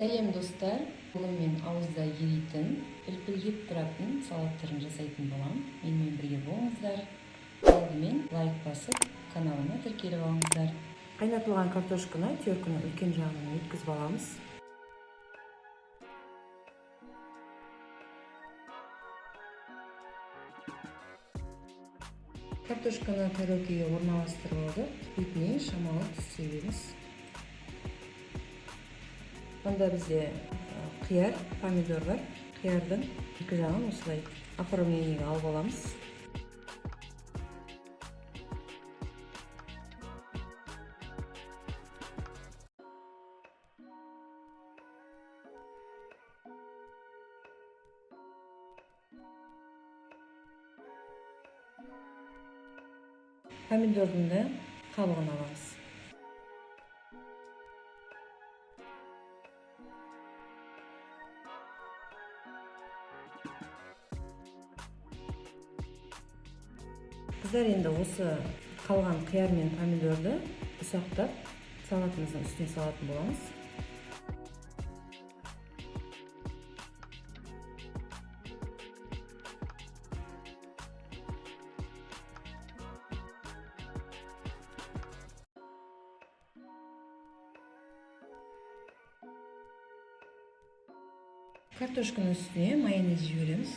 Сәлем достар, бүгін мен ауызда еритін, үлпілдеп тұратын салаттарын жасайтын болам. Менімен бірге болыңыздар. Алдымен лайк басып, каналыма тіркеліп алыңыздар. Қайнатылған картошканы теркінің үлкен жағынан өткізіп аламыз. Картошканы тарелкеге орналастырып алдық. Бетіне шамалы тұз себеміз. Онда бізде қияр, помидор бар. Қиярдың екі жағын осылай оформлениеге алып аламыз. Помидордың да қабығын аламыз. Қыздар, енді осы қалған қияр мен помидорды ұсақтап салатымыздың үстіне салатын боламыз. Картошканың үстіне майонез жібереміз.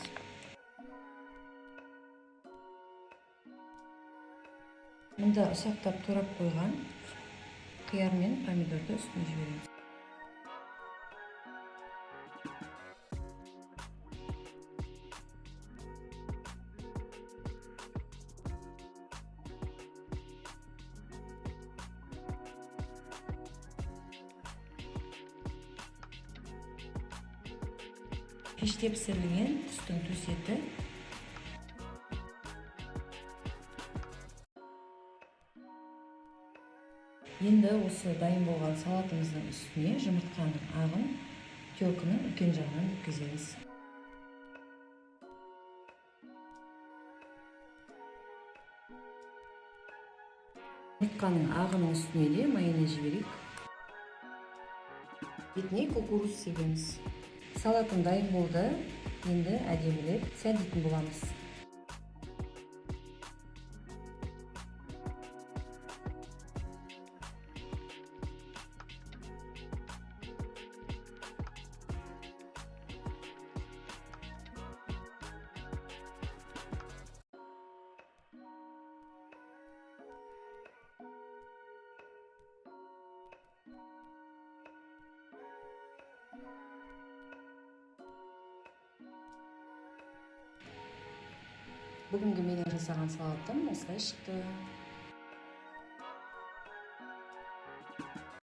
Мұнда ұсақтап турап қойған қияр мен помидорды үстіне жібереміз. Пеште пісірілген құстың төс еті. Енді осы дайын болған салатымыздың үстіне жұмыртқаның ағын теркінің үлкен жағынан өткіземіз. Жұмыртқаның ағының үстіне де майонез жіберейік. Бетіне кукуруз себеміз. Салатым дайын болды. Енді әдемілеп сәндейтін боламыз. Бүгінгі менің жасаған салатым осылай шықты.